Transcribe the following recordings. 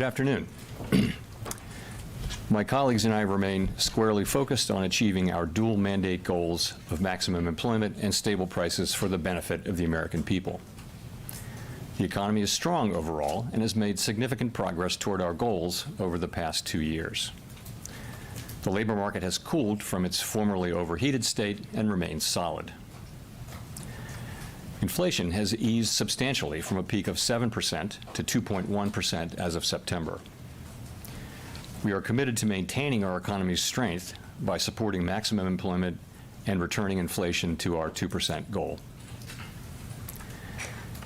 Good afternoon. My colleagues and I remain squarely focused on achieving our dual mandate goals of maximum employment and stable prices for the benefit of the American people. The economy is strong overall and has made significant progress toward our goals over the past 2 years. The labor market has cooled from its formerly overheated state and remains solid. Inflation has eased substantially from a peak of 7% to 2.1% as of September. We are committed to maintaining our economy's strength by supporting maximum employment and returning inflation to our 2% goal.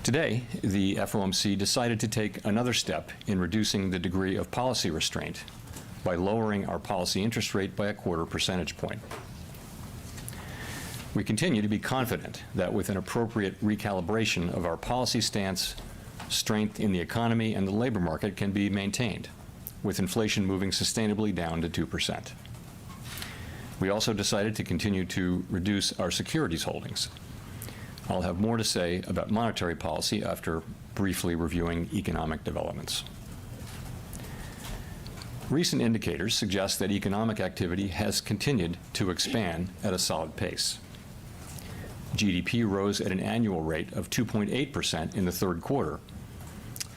Today, the FOMC decided to take another step in reducing the degree of policy restraint by lowering our policy interest rate by a 1/4 percentage point. We continue to be confident that with an appropriate recalibration of our policy stance, strength in the economy and the labor market can be maintained, with inflation moving sustainably down to 2%. We also decided to continue to reduce our securities holdings. I'll have more to say about monetary policy after briefly reviewing economic developments. Recent indicators suggest that economic activity has continued to expand at a solid pace. GDP rose at an annual rate of 2.8% in the third quarter,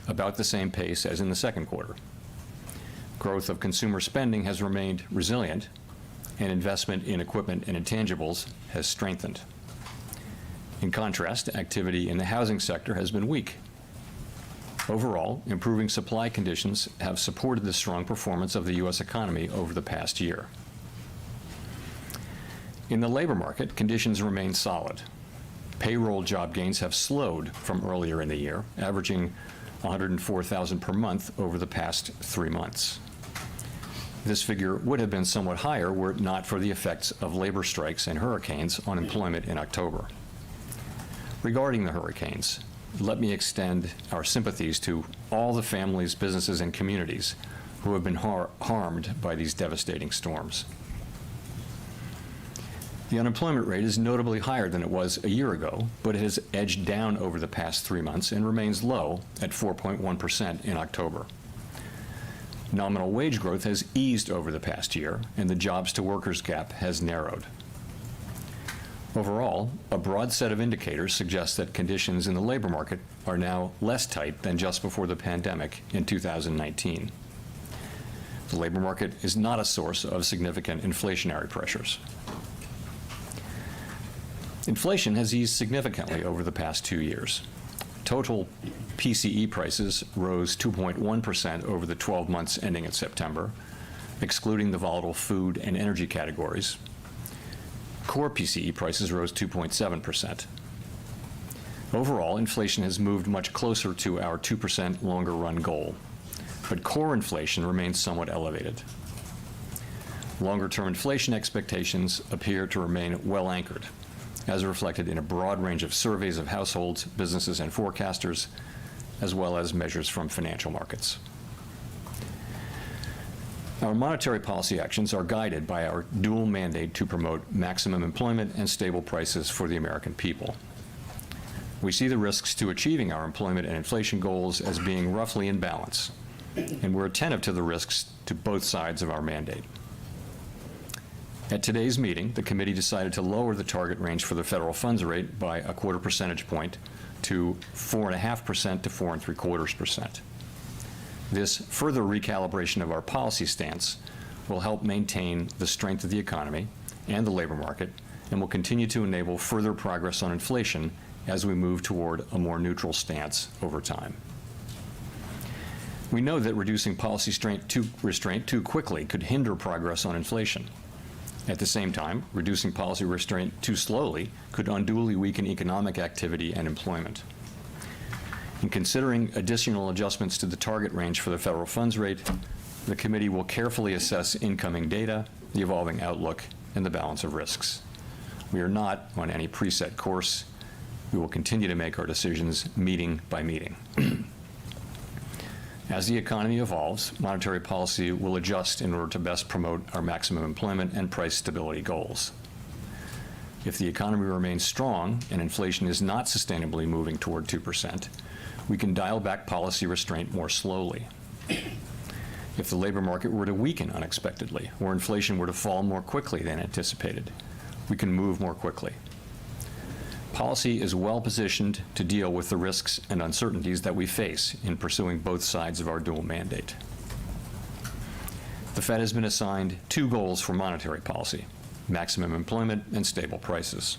about the same pace as in the second quarter. Growth of consumer spending has remained resilient, and investment in equipment and intangibles has strengthened. In contrast, activity in the housing sector has been weak. Overall, improving supply conditions have supported the strong performance of the U.S. economy over the past year. In the labor market, conditions remain solid. Payroll job gains have slowed from earlier in the year, averaging 104,000 per month over the past 3 months. This figure would have been somewhat higher were it not for the effects of labor strikes and hurricanes on employment in October. Regarding the hurricanes, let me extend our sympathies to all the families, businesses, and communities who have been harmed by these devastating storms. The unemployment rate is notably higher than it was a year ago, but it has edged down over the past 3 months and remains low at 4.1% in October. Nominal wage growth has eased over the past year, and the jobs-to-workers gap has narrowed. Overall, a broad set of indicators suggests that conditions in the labor market are now less tight than just before the pandemic in 2019. The labor market is not a source of significant inflationary pressures. Inflation has eased significantly over the past 2 years. Total PCE prices rose 2.1% over the 12 months ending in September, excluding the volatile food and energy categories. Core PCE prices rose 2.7%. Overall, inflation has moved much closer to our 2% longer-run goal, but core inflation remains somewhat elevated. Longer-term inflation expectations appear to remain well anchored, as reflected in a broad range of surveys of households, businesses, and forecasters, as well as measures from financial markets. Our monetary policy actions are guided by our dual mandate to promote maximum employment and stable prices for the American people. We see the risks to achieving our employment and inflation goals as being roughly in balance, and we're attentive to the risks to both sides of our mandate. At today's meeting, the committee decided to lower the target range for the federal funds rate by a 1/4 percentage point to 4.5% to 4.75%. This further recalibration of our policy stance will help maintain the strength of the economy and the labor market and will continue to enable further progress on inflation as we move toward a more neutral stance over time. We know that reducing policy restraint too quickly could hinder progress on inflation. At the same time, reducing policy restraint too slowly could unduly weaken economic activity and employment. In considering additional adjustments to the target range for the federal funds rate, the committee will carefully assess incoming data, the evolving outlook, and the balance of risks. We are not on any preset course. We will continue to make our decisions meeting by meeting. As the economy evolves, monetary policy will adjust in order to best promote our maximum employment and price stability goals. If the economy remains strong and inflation is not sustainably moving toward 2%, we can dial back policy restraint more slowly. if the labor market were to weaken unexpectedly, or inflation were to fall more quickly than anticipated. We can move more quickly. Policy is well positioned to deal with the risks and uncertainties that we face in pursuing both sides of our dual mandate. The Fed has been assigned two goals for monetary policy: maximum employment and stable prices.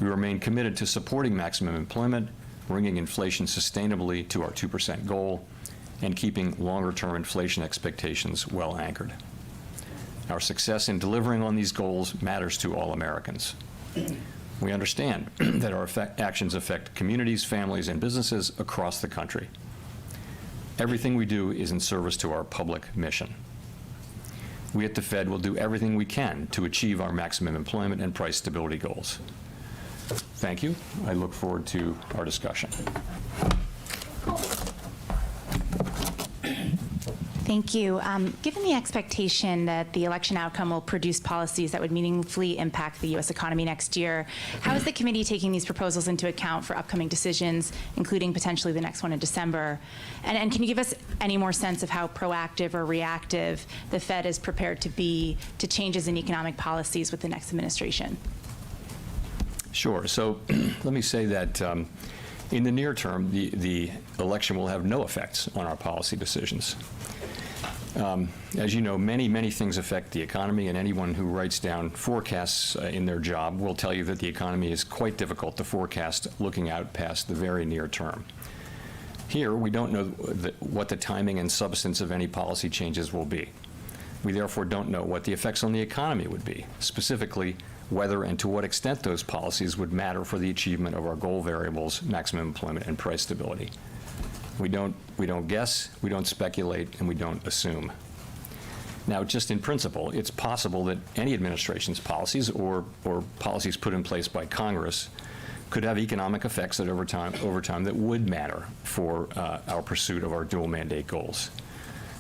We remain committed to supporting maximum employment, bringing inflation sustainably to our 2% goal, and keeping longer-term inflation expectations well anchored. Our success in delivering on these goals matters to all Americans. We understand that our actions affect communities, families, and businesses across the country. Everything we do is in service to our public mission. We at the Fed will do everything we can to achieve our maximum employment and price stability goals. Thank you. I look forward to our discussion. Thank you. Given the expectation that the election outcome will produce policies that would meaningfully impact the U.S. economy next year, how is the committee taking these proposals into account for upcoming decisions, including potentially the next one in December? And can you give us any more sense of how proactive or reactive the Fed is prepared to be to changes in economic policies with the next administration? Sure. So let me say that in the near term, the election will have no effects on our policy decisions. As you know, many things affect the economy, and anyone who writes down forecasts in their job will tell you that the economy is quite difficult to forecast looking out past the very near term. Here, we don't know what the timing and substance of any policy changes will be. We therefore don't know what the effects on the economy would be, specifically whether and to what extent those policies would matter for the achievement of our goal variables, maximum employment and price stability. We don't guess, we don't speculate, and we don't assume. Now, just in principle, it's possible that any administration's policies or policies put in place by Congress could have economic effects that over time that would matter for our pursuit of our dual mandate goals.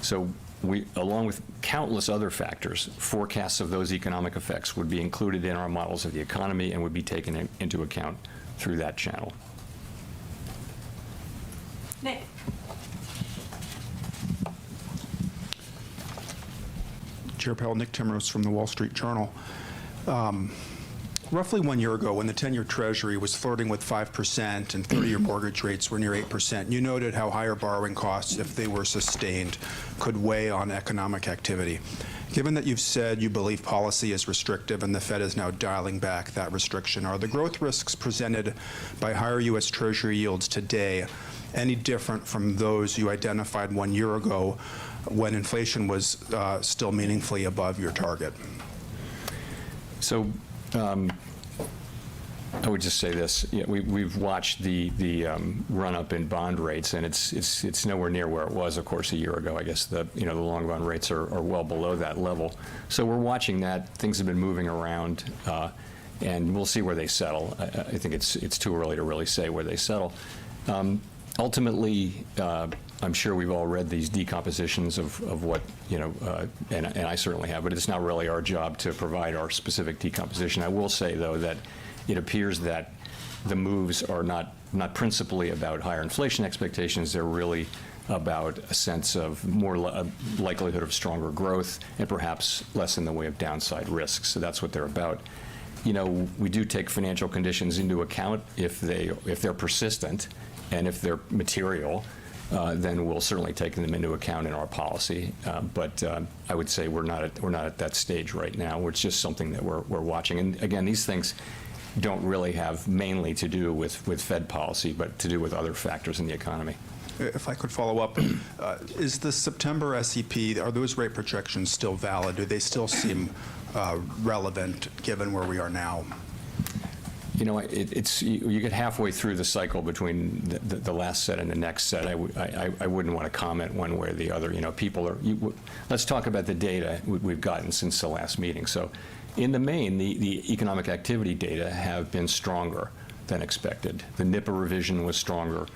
So we, along with countless other factors, forecasts of those economic effects would be included in our models of the economy and would be taken into account through that channel. Nick. Chair Powell, Nick Timrose from the Wall Street Journal. Roughly 1 year ago, when the 10-year Treasury was flirting with 5% and 30-year mortgage rates were near 8%, you noted how higher borrowing costs, if they were sustained, could weigh on economic activity. Given that you've said you believe policy is restrictive and the Fed is now dialing back that restriction, are the growth risks presented by higher U.S. Treasury yields today any different from those you identified 1 year ago when inflation was still meaningfully above your target? So I would just say this: we've watched the run up in bond rates, and it's nowhere near where it was, of course, a year ago. I guess the long run rates are well below that level. So we're watching that. Things have been moving around, and we'll see where they settle. I think it's too early to really say where they settle. Ultimately, I'm sure we've all read these decompositions of what, and I certainly have, but it's not really our job to provide our specific decomposition. I will say, though, that it appears that the moves are not principally about higher inflation expectations. They're really about a sense of more likelihood of stronger growth and perhaps less in the way of downside risks. So that's what they're about. We do take financial conditions into account if they're persistent. And if they're material, then we'll certainly take them into account in our policy. But I would say we're not at that stage right now. It's just something that we're watching. And again, these things don't really have mainly to do with Fed policy, but to do with other factors in the economy. If I could follow up, is the September SEP, are those rate projections still valid? Do they still seem relevant given where we are now? You get halfway through the cycle between the last set and the next set. I wouldn't want to comment one way or the other. Let's talk about the data we've gotten since the last meeting. So in the main, the economic activity data have been stronger than expected. The NIPA revision was stronger.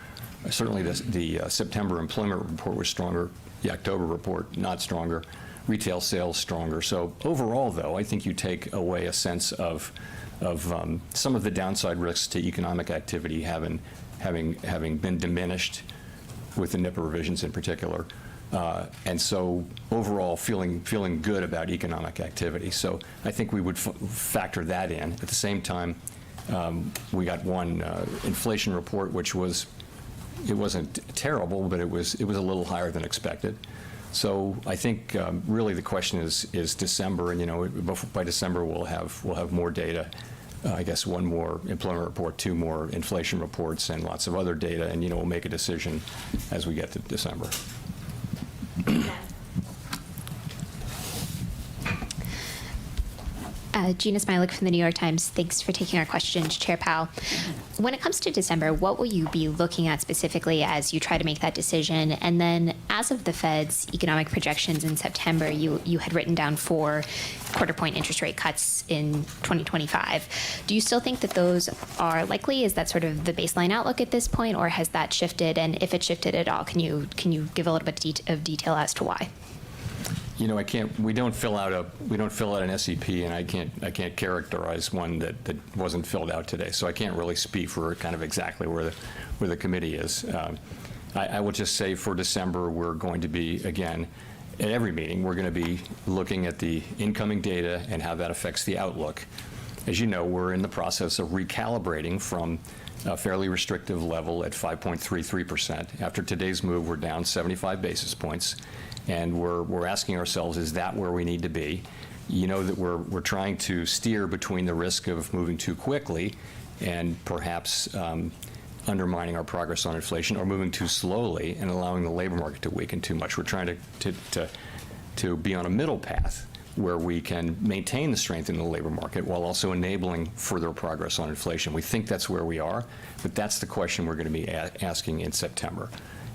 Certainly the September employment report was stronger. The October report, not stronger. Retail sales stronger. So overall, though, I think you take away a sense of some of the downside risks to economic activity having been diminished with the NIPA revisions in particular. And so overall, feeling good about economic activity. So I think we would factor that in. At the same time, we got one inflation report, which it wasn't terrible, but it was a little higher than expected. So I think really the question is December, and by December we'll have more data. I guess one more employment report, two more inflation reports, and lots of other data, and we'll make a decision as we get to December. Gina Smilik from the New York Times. Thanks for taking our questions, Chair Powell. When it comes to December, what will you be looking at specifically as you try to make that decision? And then as of the Fed's economic projections in September, you had written down 4 quarter-point interest rate cuts in 2025. Do you still think that those are likely? Is that sort of the baseline outlook at this point, or has that shifted? And if it shifted at all, can you give a little bit of detail as to why? I can't. We don't fill out an SEP, and I can't characterize one that wasn't filled out today. So I can't really speak for kind of exactly where the committee is. I will just say for December, we're going to be, again, at every meeting, we're going to be looking at the incoming data and how that affects the outlook. As you know, we're in the process of recalibrating from a fairly restrictive level at 5.33%. After today's move, we're down 75 basis points. And we're asking ourselves, is that where we need to be? That we're trying to steer between the risk of moving too quickly and perhaps undermining our progress on inflation, or moving too slowly and allowing the labor market to weaken too much. We're trying to be on a middle path where we can maintain the strength in the labor market while also enabling further progress on inflation. We think that's where we are, but that's the question we're going to be asking in September.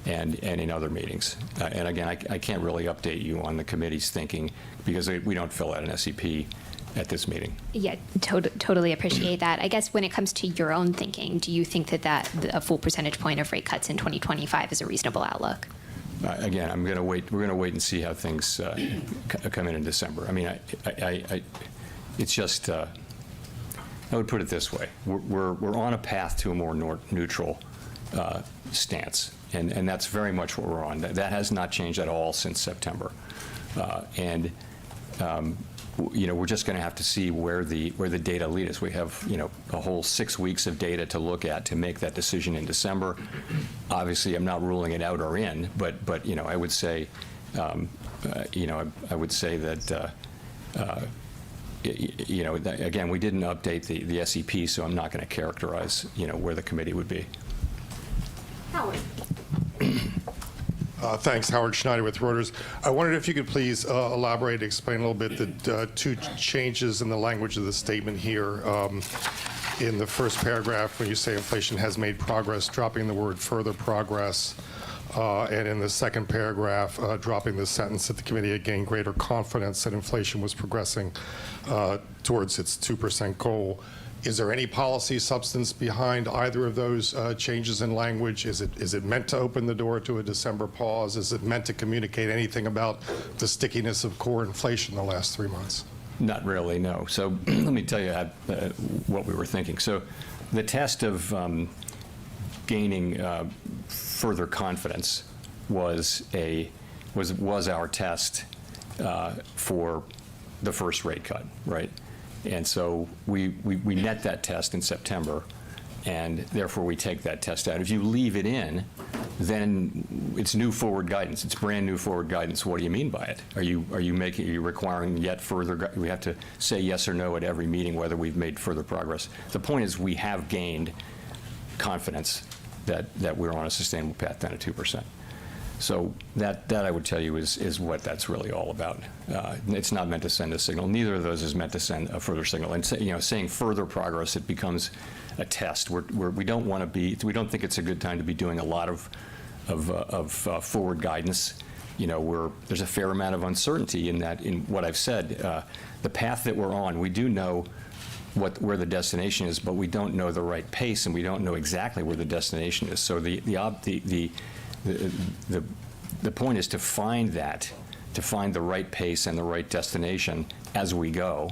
And in other meetings. And again, I can't really update you on the committee's thinking because we don't fill out an SEP at this meeting. Yeah, totally appreciate that. I guess when it comes to your own thinking, do you think that a full percentage point of rate cuts in 2025 is a reasonable outlook? Again, we're going to wait and see how things come in December. I mean, it's just, I would put it this way. We're on a path to a more neutral stance. And that's very much what we're on. That has not changed at all since September. We're just going to have to see where the data lead us. We have, a whole 6 weeks of data to look at to make that decision in December. Obviously, I'm not ruling it out or in, but I would say, I would say that, again, we didn't update the SEP, so I'm not going to characterize, where the committee would be. Howard. Thanks, Howard Schneider with Reuters. I wondered if you could please elaborate, explain a little bit the 2 changes in the language of the statement here. In the first paragraph, when you say inflation has made progress, dropping the word further progress. And in the second paragraph, dropping the sentence that the committee had gained greater confidence that inflation was progressing towards its 2% goal. Is there any policy substance behind either of those changes in language? Is it meant to open the door to a December pause? Is it meant to communicate anything about the stickiness of core inflation the last 3 months? Not really, no. So let me tell you what we were thinking. So the test of gaining further confidence was our test for the first rate cut, right? And so we net that test in September, and therefore we take that test out. If you leave it in, then it's new forward guidance. It's brand new forward guidance. What do you mean by it? Are you requiring yet further? We have to say yes or no at every meeting whether we've made further progress. The point is we have gained confidence that we're on a sustainable path down to 2%. So that I would tell you is what that's really all about. It's not meant to send a signal. Neither of those is meant to send a further signal. And saying further progress, it becomes a test. We don't want to be. We don't think it's a good time to be doing a lot of forward guidance. There's a fair amount of uncertainty in that. In what I've said, the path that we're on, we do know where the destination is, but we don't know the right pace, and we don't know exactly where the destination is. So the point is to find the right pace and the right destination as we go.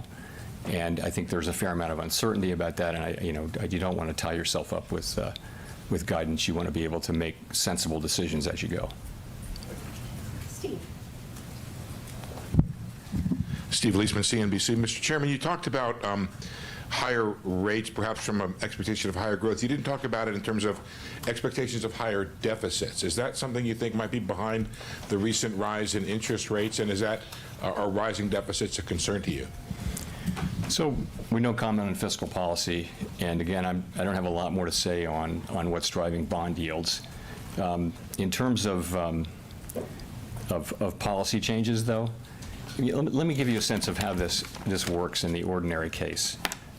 And I think there's a fair amount of uncertainty about that. And you don't want to tie yourself up with guidance. You want to be able to make sensible decisions as you go. Steve Leisman, CNBC. Mr. Chairman, you talked about higher rates, perhaps from an expectation of higher growth. You didn't talk about it in terms of expectations of higher deficits. Is that something you think might be behind the recent rise in interest rates, and is that are rising deficits a concern to you? So we don't comment on fiscal policy, and again, I don't have a lot more to say on what's driving bond yields. In terms of policy changes, though, let me give you a sense of how this works in the ordinary case.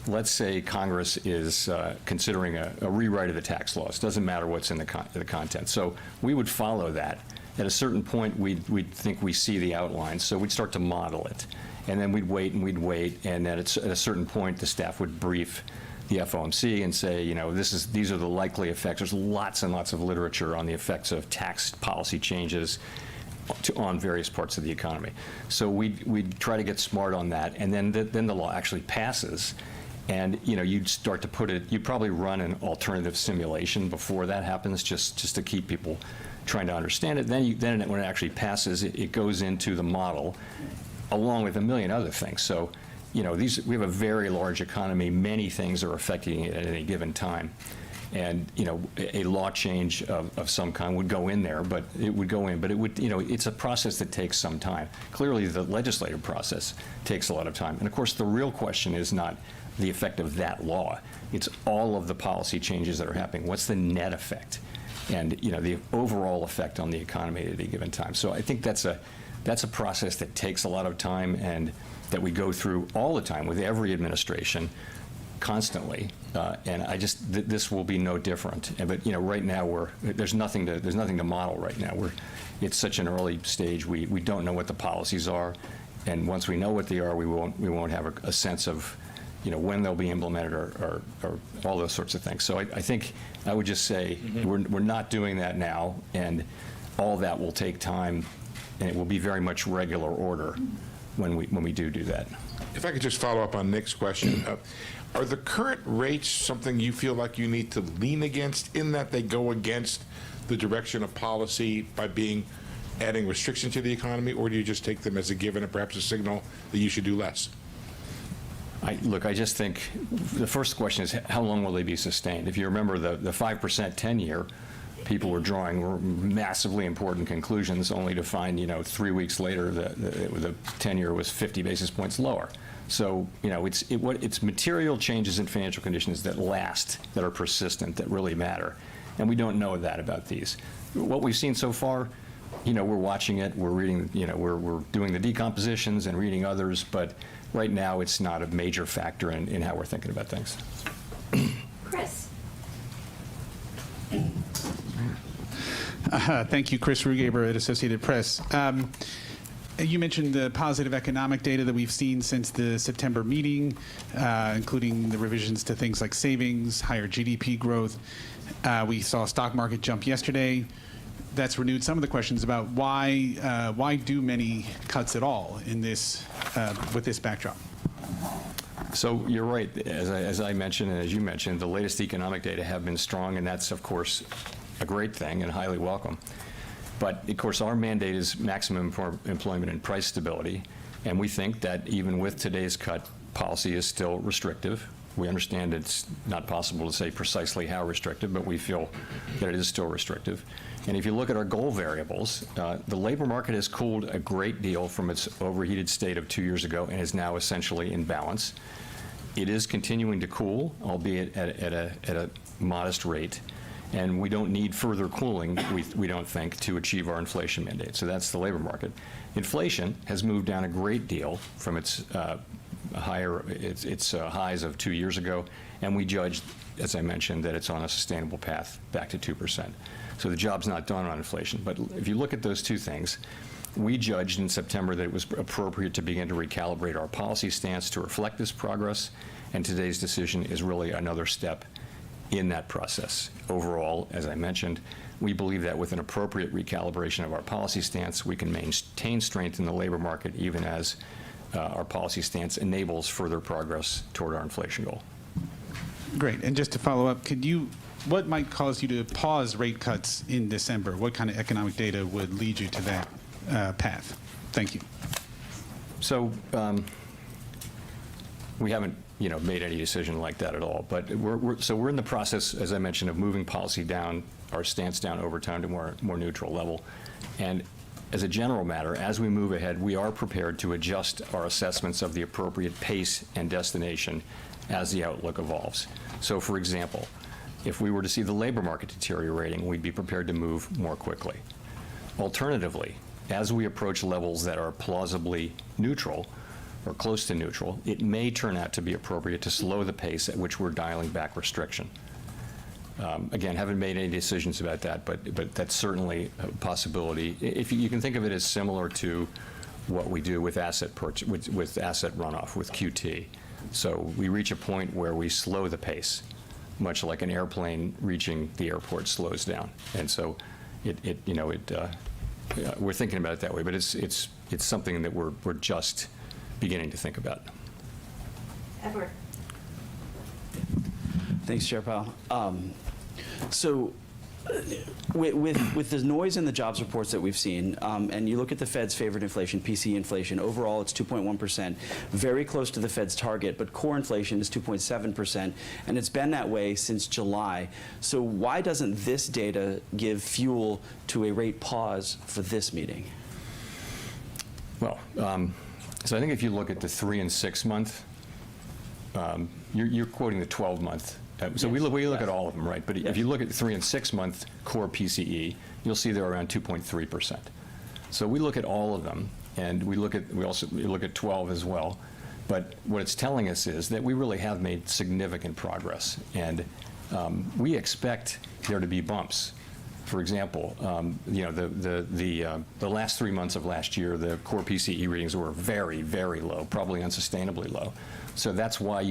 Let's say Congress is considering a rewrite of the tax laws. Doesn't matter what's in the content. So we would follow that. At a certain point, we'd think we see the outlines, so we'd start to model it. And then we'd wait, and at a certain point, the staff would brief the FOMC and say, you know, these are the likely effects. There's lots and lots of literature on the effects of tax policy changes on various parts of the economy. So we'd try to get smart on that, and then the law actually passes. And you know, you'd start to put it. You'd probably run an alternative simulation before that happens, just to keep people trying to understand it. Then when it actually passes, it goes into the model, along with a million other things. So, you know, we have a very large economy. Many things are affecting it at any given time, and you know, a law change of some kind would go in there, but it would, you know, it's a process that takes some time. Clearly, the legislative process takes a lot of time, and of course, the real question is not the effect of that law. It's all of the policy changes that are happening. What's the net effect? And you know, the overall effect on the economy at any given time. So I think that's a process that takes a lot of time, and that we go through all the time with every administration, constantly. And this will be no different. But you know, right now there's nothing to model right now. It's such an early stage. We don't know what the policies are, and once we know what they are, we won't have a sense of, you know, when they'll be implemented or all those sorts of things. So I think I would just say we're not doing that now, and all that will take time, and it will be very much regular order when we do that. If I could just follow up on Nick's question, are the current rates something you feel like you need to lean against, in that they go against the direction of policy by adding restriction to the economy, or do you just take them as a given and perhaps a signal that you should do less? Look, I just think the first question is, how long will they be sustained? If you remember the 5% 10-year, people were drawing massively important conclusions, only to find, you know, 3 weeks later the 10-year was 50 basis points lower. So, you know, it's material changes in financial conditions that last, that are persistent, that really matter. And we don't know that about these. What we've seen so far, you know, we're watching it, we're reading, you know, we're doing the decompositions and reading others, but right now it's not a major factor in how we're thinking about things. Chris. Thank you, Chris Rugaber at Associated Press. You mentioned the positive economic data that we've seen since the September meeting, including the revisions to things like savings, higher GDP growth. We saw a stock market jump yesterday. That's renewed some of the questions about why do many cuts at all in this with this backdrop. So you're right. As I mentioned, and as you mentioned, the latest economic data have been strong, and that's, of course, a great thing and highly welcome. But, of course, our mandate is maximum employment and price stability, and we think that even with today's cut, policy is still restrictive. We understand it's not possible to say precisely how restrictive, but we feel that it is still restrictive. And if you look at our goal variables, the labor market has cooled a great deal from its overheated state of 2 years ago and is now essentially in balance. It is continuing to cool, albeit at a modest rate. And we don't need further cooling, we don't think, to achieve our inflation mandate. So that's the labor market. Inflation has moved down a great deal from its highs of 2 years ago, and we judged, as I mentioned, that it's on a sustainable path back to 2%. So the job's not done on inflation. But if you look at those two things, we judged in September that it was appropriate to begin to recalibrate our policy stance to reflect this progress, and today's decision is really another step in that process. Overall, as I mentioned, we believe that with an appropriate recalibration of our policy stance, we can maintain strength in the labor market even as our policy stance enables further progress toward our inflation goal. Great. And just to follow up, what might cause you to pause rate cuts in December? What kind of economic data would lead you to that path? Thank you. So we haven't, made any decision like that at all. But we're in the process, as I mentioned, of moving policy down, our stance down over time to more neutral level. And as a general matter, as we move ahead, we are prepared to adjust our assessments of the appropriate pace and destination as the outlook evolves. So, for example, if we were to see the labor market deteriorating, we'd be prepared to move more quickly. Alternatively, as we approach levels that are plausibly neutral or close to neutral, it may turn out to be appropriate to slow the pace at which we're dialing back restriction. Again, haven't made any decisions about that, but that's certainly a possibility. If you can think of it as similar to what we do with asset with asset runoff, with QT. So we reach a point where we slow the pace, much like an airplane reaching the airport slows down. And so we're thinking about it that way, but it's something that we're just beginning to think about. Edward. Thanks, Chair Powell. So with the noise in the jobs reports that we've seen, and you look at the Fed's favorite inflation, PCE inflation, overall it's 2.1%, very close to the Fed's target, but core inflation is 2.7%, and it's been that way since July. So why doesn't this data give fuel to a rate pause for this meeting? Well, so I think if you look at the 3 and 6 month, you're quoting the 12-month. So we look at all of them, right? But if you look at the 3 and 6 month core PCE, you'll see they're around 2.3%. So we look at all of them, and we look at 12 as well. But what it's telling us is that we really have made significant progress, and we expect there to be bumps. For example, the last 3 months of last year, the core PCE readings were very, very low, probably unsustainably low. So that's why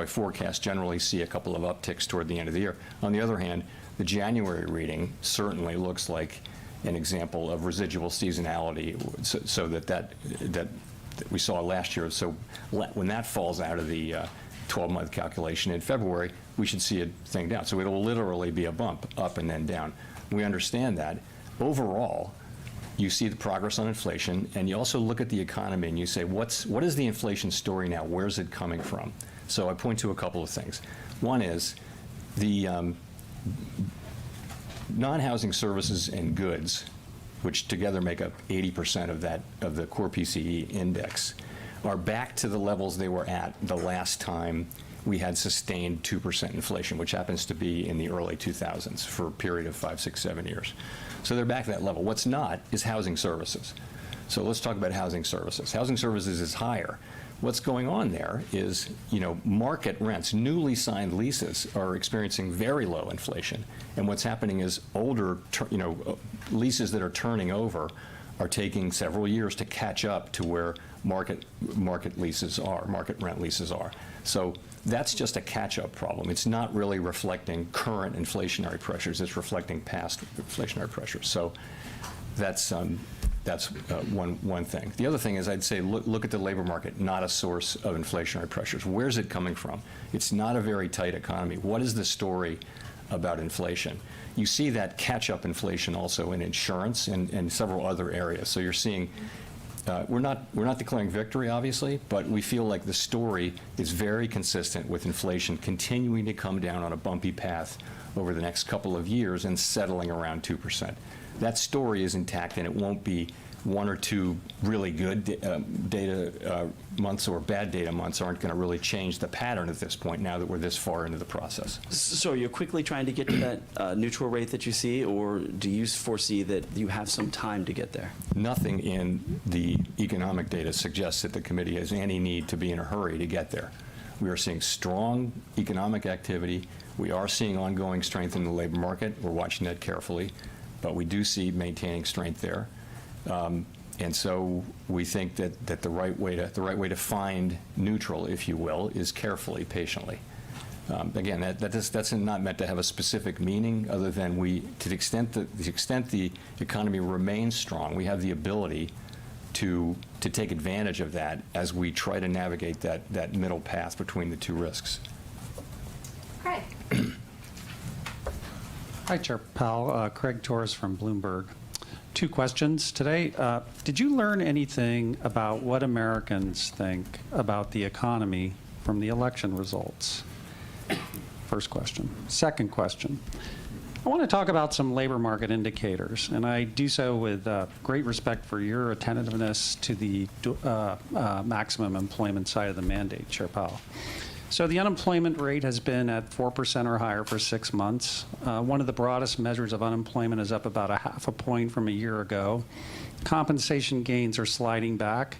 forecasts generally see a couple of upticks toward the end of the year. On the other hand, the January reading certainly looks like an example of residual seasonality, so that we saw last year. So when that falls out of the 12-month calculation in February, we should see a thing down. So it'll literally be a bump up and then down. We understand that. Overall, you see the progress on inflation, and you also look at the economy and you say, what is the inflation story now? Where's it coming from? So I point to a couple of things. One is the non-housing services and goods, which together make up 80% of the core PCE index, are back to the levels they were at the last time we had sustained 2% inflation, which happens to be in the early 2000s for a period of 5, 6, 7 years. So they're back to that level. What's not is housing services. So let's talk about housing services. Housing services is higher. What's going on there is, market rents, newly signed leases are experiencing very low inflation. And what's happening is older, leases that are turning over are taking several years to catch up to where market leases are, market rent leases are. So that's just a catch-up problem. It's not really reflecting current inflationary pressures. It's reflecting past inflationary pressures. So that's one thing. The other thing is I'd say look at the labor market, not a source of inflationary pressures. Where's it coming from? It's not a very tight economy. What is the story about inflation? You see that catch-up inflation also in insurance and several other areas. So you're seeing, we're not declaring victory, obviously, but we feel like the story is very consistent with inflation continuing to come down on a bumpy path over the next couple of years and settling around 2%. That story is intact, and it won't be 1 or 2 really good data months or bad data months aren't going to really change the pattern at this point now that we're this far into the process. So you're quickly trying to get to that neutral rate that you see, or do you foresee that you have some time to get there? Nothing in the economic data suggests that the committee has any need to be in a hurry to get there. We are seeing strong economic activity. We are seeing ongoing strength in the labor market. We're watching that carefully, but we do see maintaining strength there. And so we think that the right way to find neutral, if you will, is carefully, patiently. Again, that's not meant to have a specific meaning, other than to the extent the economy remains strong, we have the ability to take advantage of that as we try to navigate that middle path between the two risks. Craig. Hi, Chair Powell. Craig Torres from Bloomberg. two questions today. Did you learn anything about what Americans think about the economy from the election results? First question. Second question. I want to talk about some labor market indicators, and I do so with great respect for your attentiveness to the maximum employment side of the mandate, Chair Powell. So the unemployment rate has been at 4% or higher for 6 months. One of the broadest measures of unemployment is up about 0.5 point from a year ago. Compensation gains are sliding back.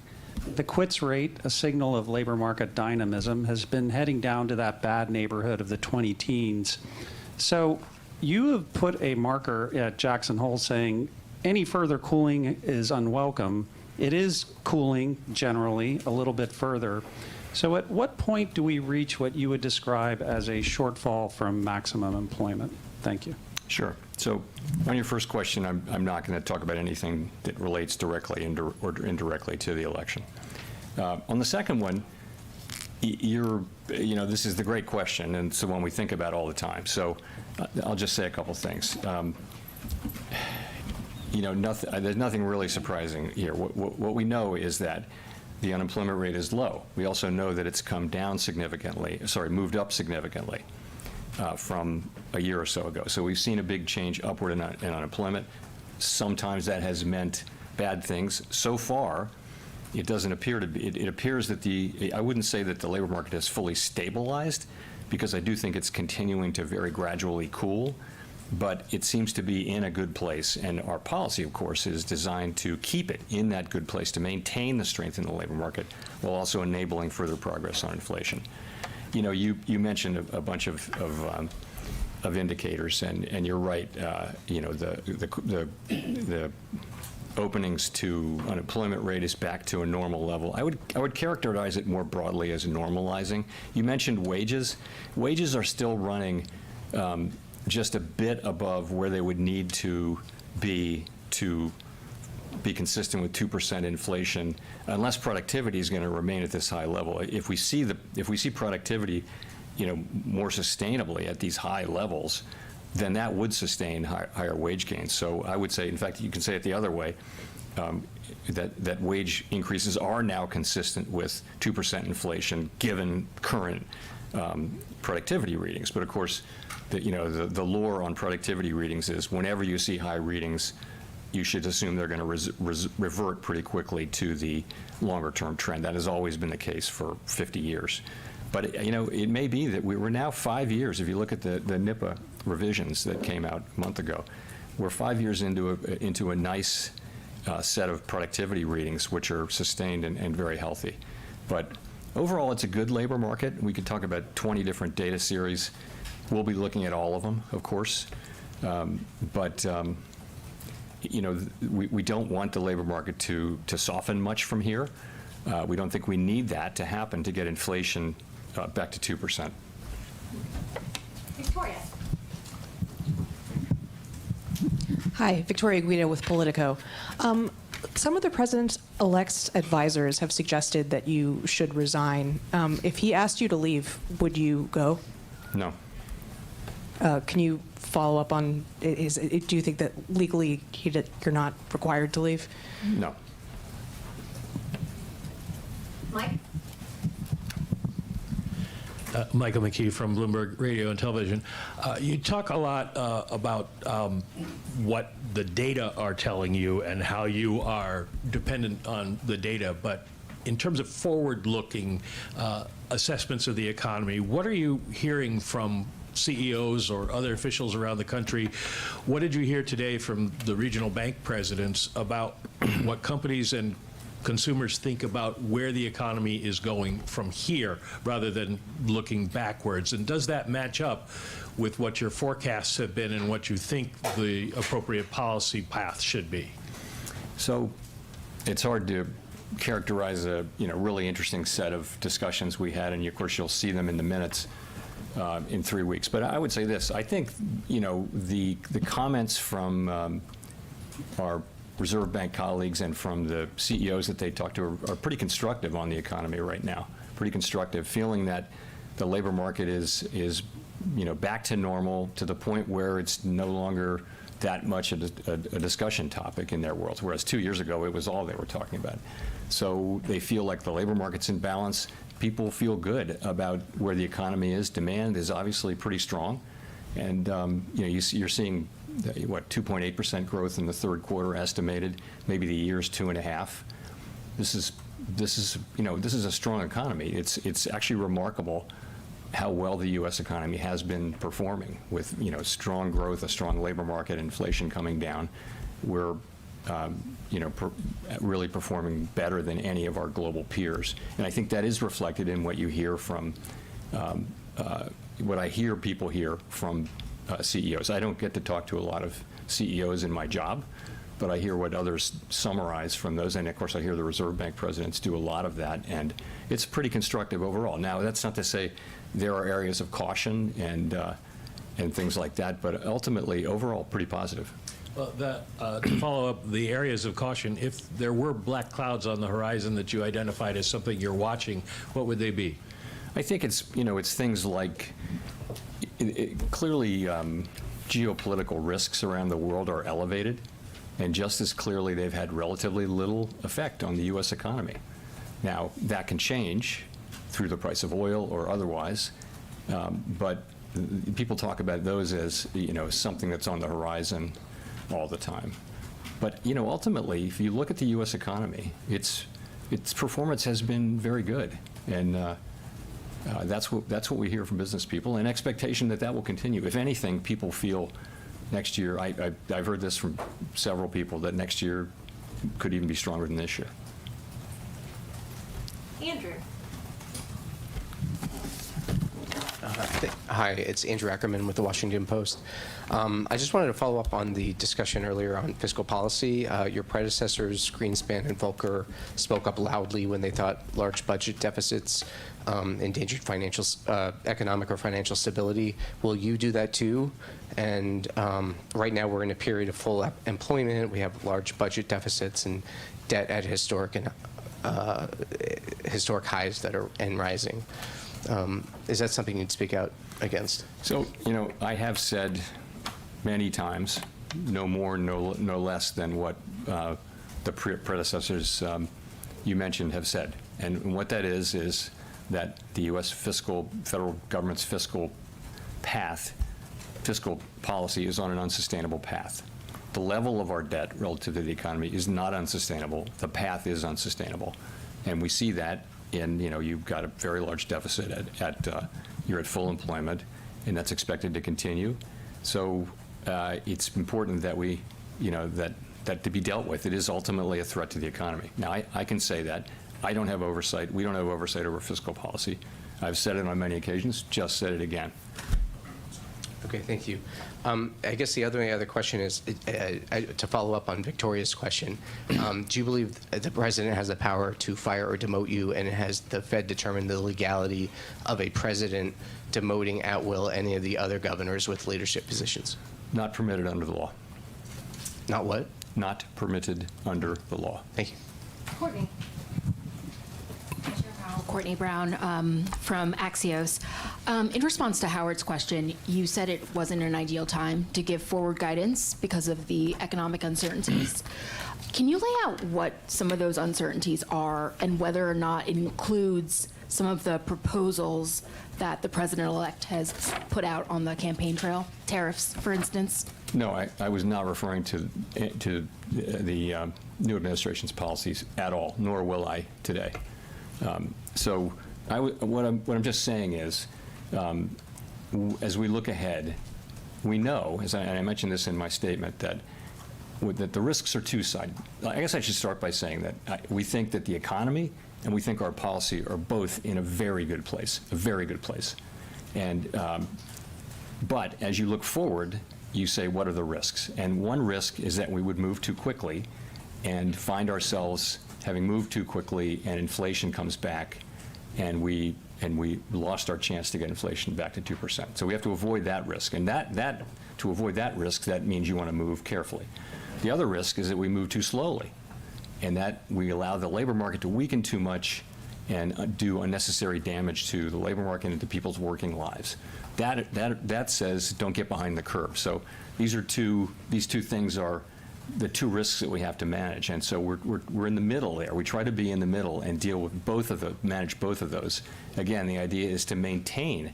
The quits rate, a signal of labor market dynamism, has been heading down to that bad neighborhood of the 20 teens. So you have put a marker at Jackson Hole saying any further cooling is unwelcome. It is cooling generally a little bit further. So at what point do we reach what you would describe as a shortfall from maximum employment? Thank you. Sure. So on your first question, I'm not going to talk about anything that relates directly or indirectly to the election. On the second one, this is the great question, and it's the one we think about all the time. So I'll just say a couple things. There's nothing really surprising here. What we know is that the unemployment rate is low. We also know that it's moved up significantly from a year or so ago. So we've seen a big change upward in unemployment. Sometimes that has meant bad things. So far, it doesn't appear to be. It appears that I wouldn't say that the labor market has fully stabilized, because I do think it's continuing to very gradually cool, but it seems to be in a good place, and our policy, of course, is designed to keep it in that good place, to maintain the strength in the labor market, while also enabling further progress on inflation. You mentioned a bunch of indicators, and you're right. The openings to unemployment rate is back to a normal level. I would characterize it more broadly as normalizing. You mentioned wages. Wages are still running just a bit above where they would need to be consistent with 2% inflation, unless productivity is going to remain at this high level. If we see productivity, more sustainably at these high levels, then that would sustain higher wage gains. So I would say, in fact, you can say it the other way, that wage increases are now consistent with 2% inflation, given current productivity readings. But of course, the lore on productivity readings is whenever you see high readings, you should assume they're going to revert pretty quickly to the longer-term trend. That has always been the case for 50 years. But it may be that we're now 5 years. If you look at the NIPA revisions that came out a month ago, we're 5 years into a nice set of productivity readings, which are sustained and very healthy. But overall, it's a good labor market. We could talk about 20 different data series. We'll be looking at all of them, of course. We don't want the labor market to soften much from here. We don't think we need that to happen to get inflation back to 2%. Victoria. Hi, Victoria Guido with Politico. Some of the president-elect's advisors have suggested that you should resign. If he asked you to leave, would you go? No. Can you follow up on, do you think that legally you're not required to leave? No. Mike? Michael McKee from Bloomberg Radio and Television. You talk a lot about what the data are telling you and how you are dependent on the data, but in terms of forward-looking assessments of the economy, what are you hearing from CEOs or other officials around the country? What did you hear today from the regional bank presidents about what companies and consumers think about where the economy is going from here rather than looking backwards? And does that match up with what your forecasts have been and what you think the appropriate policy path should be? So it's hard to characterize a really interesting set of discussions we had, and of course you'll see them in the minutes in 3 weeks. But I would say this: I think the comments from our Reserve Bank colleagues and from the CEOs that they talk to are pretty constructive on the economy right now. Pretty constructive, feeling that the labor market is back to normal, to the point where it's no longer that much a discussion topic in their worlds, whereas 2 years ago, it was all they were talking about. So they feel like the labor market's in balance. People feel good about where the economy is. Demand is obviously pretty strong. And you're seeing, 2.8% growth in the third quarter estimated. Maybe the year's 2.5%. This is a strong economy. It's actually remarkable how well the U.S. economy has been performing with, strong growth, a strong labor market, inflation coming down. We're, really performing better than any of our global peers. And I think that is reflected in what you hear from, what I hear people hear from CEOs. I don't get to talk to a lot of CEOs in my job, but I hear what others summarize from those. And of course, I hear the Reserve Bank presidents do a lot of that. And it's pretty constructive overall. Now, that's not to say there are areas of caution and things like that, but ultimately, overall, pretty positive. Well, to follow up the areas of caution, if there were black clouds on the horizon that you identified as something you're watching, what would they be? I think it's things like, clearly, geopolitical risks around the world are elevated, and just as clearly they've had relatively little effect on the U.S. economy. Now, that can change through the price of oil or otherwise, but people talk about those as, something that's on the horizon all the time. But, ultimately, if you look at the U.S. economy, its performance has been very good. And that's what we hear from business people, and expectation that will continue. If anything, people feel next year, I've heard this from several people, that next year could even be stronger than this year. Andrew. Hi, it's Andrew Ackerman with the Washington Post. I just wanted to follow up on the discussion earlier on fiscal policy. Your predecessors, Greenspan and Volcker, spoke up loudly when they thought large budget deficits endangered economic or financial stability. Will you do that too? And right now we're in a period of full employment. We have large budget deficits and debt at historic highs that are rising. Is that something you'd speak out against? So, I have said many times, no more, no less than what the predecessors you mentioned have said. And what that is that the U.S. federal government's fiscal policy is on an unsustainable path. The level of our debt relative to the economy is not unsustainable. The path is unsustainable. And we see that in, you've got a very large deficit you're at full employment, and that's expected to continue. So it's important that we, that to be dealt with. It is ultimately a threat to the economy. Now, I can say that. I don't have oversight. We don't have oversight over fiscal policy. I've said it on many occasions, just said it again. Okay, thank you. I guess the other question is, to follow up on Victoria's question, do you believe the president has the power to fire or demote you, and has the Fed determined the legality of a president demoting at will any of the other governors with leadership positions? Not permitted under the law. Not what? Not permitted under the law. Thank you. Courtney. Courtney Brown from Axios. In response to Howard's question, you said it wasn't an ideal time to give forward guidance because of the economic uncertainties. Can you lay out what some of those uncertainties are and whether or not it includes some of the proposals that the president-elect has put out on the campaign trail? Tariffs, for instance? No, I was not referring to the new administration's policies at all, nor will I today. So what I'm just saying is, as we look ahead, we know, and I mentioned this in my statement, that the risks are two-sided. I guess I should start by saying that we think that the economy and we think our policy are both in a very good place, And, but as you look forward, you say, what are the risks? And one risk is that we would move too quickly and find ourselves having moved too quickly, and inflation comes back, and we lost our chance to get inflation back to 2%. So we have to avoid that risk. And to avoid that risk, that means you want to move carefully. The other risk is that we move too slowly, and that we allow the labor market to weaken too much and do unnecessary damage to the labor market and to people's working lives. That says don't get behind the curve. So these two things are the two risks that we have to manage, and so we're in the middle there. We try to be in the middle and deal with manage both of those. Again, the idea is to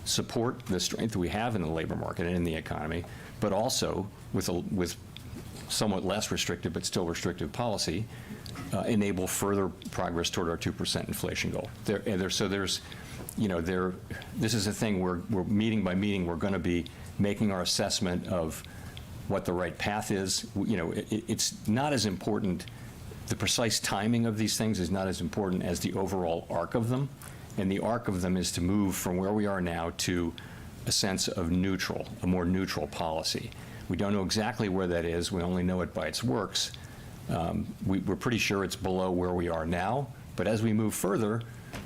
support the strength we have in the labor market and in the economy, but also with somewhat less restrictive but still restrictive policy, enable further progress toward our 2% inflation goal. So there's, this is a thing we're meeting by meeting, we're going to be making our assessment of what the right path is. It's not as important, the precise timing of these things is not as important as the overall arc of them. And the arc of them is to move from where we are now to a sense of a more neutral policy. We don't know exactly where that is. We only know it by its works. We're pretty sure it's below where we are now. But as we move further,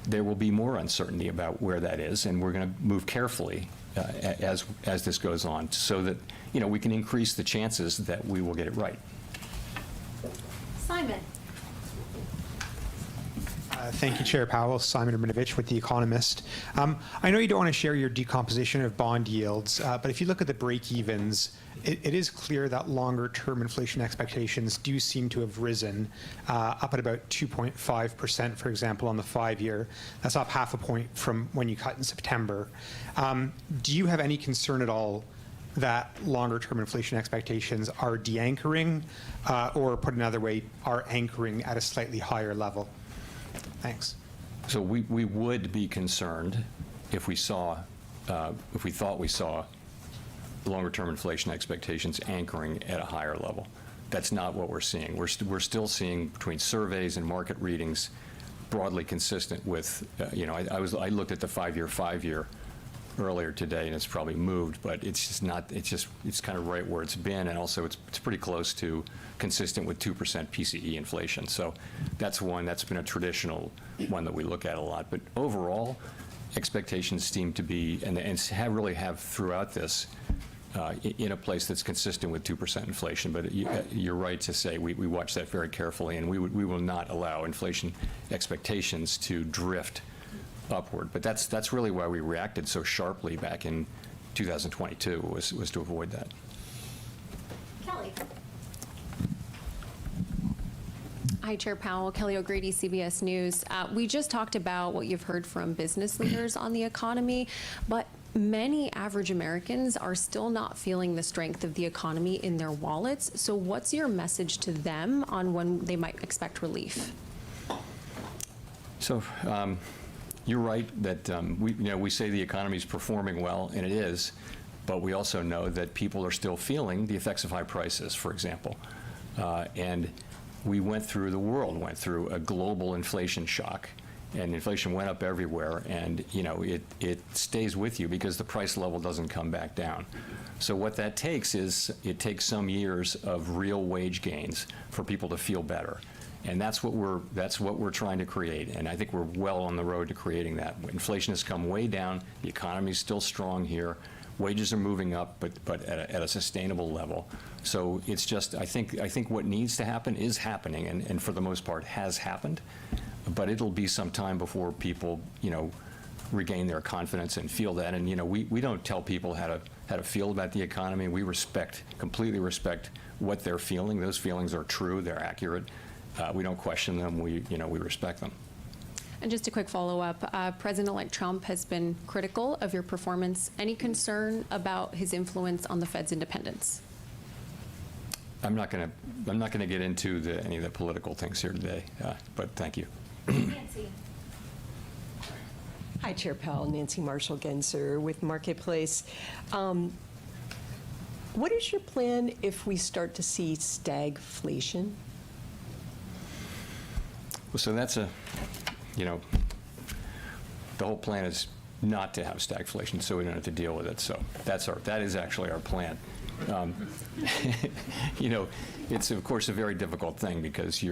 there will be more uncertainty about where that is, and we're going to move carefully as this goes on, so that we can increase the chances that we will get it right. Simon. Thank you, Chair Powell. Simon Rabinovich with The Economist. I know you don't want to share your decomposition of bond yields, but if you look at the break-evens, it is clear that longer-term inflation expectations do seem to have risen, up at about 2.5%, for example, on the 5-year. That's up half a point from when you cut in September. Do you have any concern at all that longer-term inflation expectations are de-anchoring, or put another way, are anchoring at a slightly higher level? Thanks. So we would be concerned if we thought we saw longer-term inflation expectations anchoring at a higher level. That's not what we're seeing. We're still seeing, between surveys and market readings, broadly consistent with, I looked at the 5-year earlier today, and it's probably moved, but it's just not, it's kind of right where it's been, and also it's pretty close to consistent with 2% PCE inflation. So that's been a traditional one that we look at a lot. But overall, expectations seem to be, and really have throughout this, in a place that's consistent with 2% inflation. But you're right to say we watch that very carefully, and we will not allow inflation expectations to drift upward. But that's really why we reacted so sharply back in 2022, was to avoid that. Kelly. Hi, Chair Powell. Kelly O'Grady, CBS News. We just talked about what you've heard from business leaders on the economy, but many average Americans are still not feeling the strength of the economy in their wallets. So what's your message to them on when they might expect relief? So you're right that we say the economy is performing well, and it is, but we also know that people are still feeling the effects of high prices, for example. And the world went through a global inflation shock, and inflation went up everywhere, and it stays with you because the price level doesn't come back down. So what that takes is, it takes some years of real wage gains for people to feel better. And that's what we're trying to create, and I think we're well on the road to creating that. Inflation has come way down, the economy is still strong here, wages are moving up, but at a sustainable level. So it's just, I think what needs to happen is happening, and for the most part has happened, but it'll be some time before people, regain their confidence and feel that. And we don't tell people how to feel about the economy. We completely respect what they're feeling. Those feelings are true, they're accurate. We don't question them. We respect them. And just a quick follow-up, President-elect Trump has been critical of your performance. Any concern about his influence on the Fed's independence? I'm not going to get into any of the political things here today, but thank you. Nancy. Hi, Chair Powell. Nancy Marshall-Genzer with Marketplace. What is your plan if we start to see stagflation? Well, so that's the whole plan is not to have stagflation, so we don't have to deal with it. So that is actually our plan. It's of course a very difficult thing, because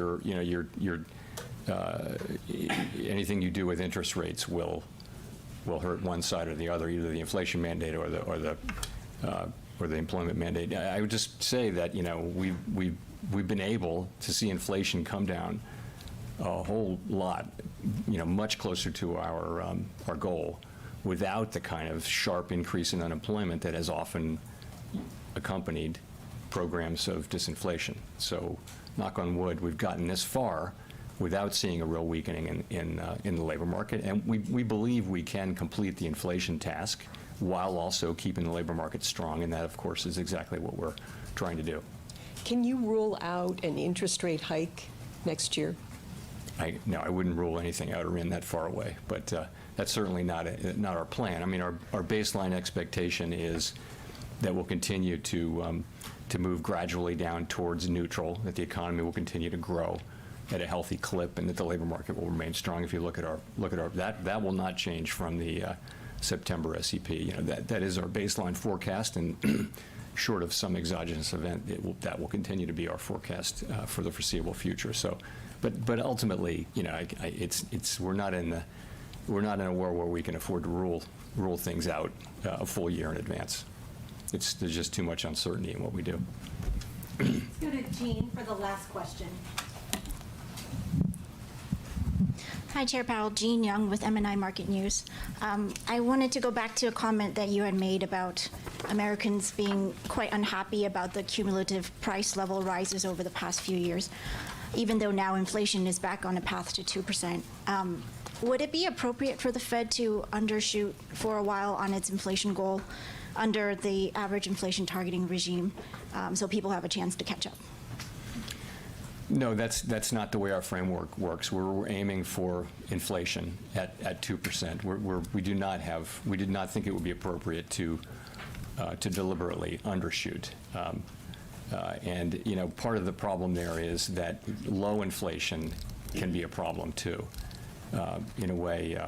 anything you do with interest rates will hurt one side or the other, either the inflation mandate or the employment mandate. I would just say that we've been able to see inflation come down a whole lot, much closer to our goal without the kind of sharp increase in unemployment that has often accompanied programs of disinflation. So, knock on wood, we've gotten this far without seeing a real weakening in the labor market, and we believe we can complete the inflation task while also keeping the labor market strong, and that, of course, is exactly what we're trying to do. Can you rule out an interest rate hike next year? No, I wouldn't rule anything out or in that far away, but that's certainly not our plan. I mean, our baseline expectation is that we'll continue to move gradually down towards neutral, that the economy will continue to grow at a healthy clip, and that the labor market will remain strong. If you look at our that will not change from the September SEP. You know, that is our baseline forecast, and short of some exogenous event, that will continue to be our forecast for the foreseeable future. So, but ultimately, you know, we're not in a world where we can afford to rule things out a full year in advance. There's just too much uncertainty in what we do. Let's go to Jean for the last question. Hi, Chair Powell. Jean Young with MNI Market News. I wanted to go back to a comment that you had made about Americans being quite unhappy about the cumulative price level rises over the past few years, even though now inflation is back on a path to 2%. Would it be appropriate for the Fed to undershoot for a while on its inflation goal under the average inflation targeting regime so people have a chance to catch up? No, that's not the way our framework works. We're aiming for inflation at 2%. We did not think it would be appropriate to deliberately undershoot. And you know, part of the problem there is that low inflation can be a problem too, in a way.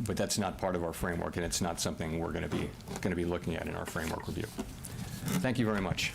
But that's not part of our framework, and it's not something we're going to be looking at in our framework review. Thank you very much.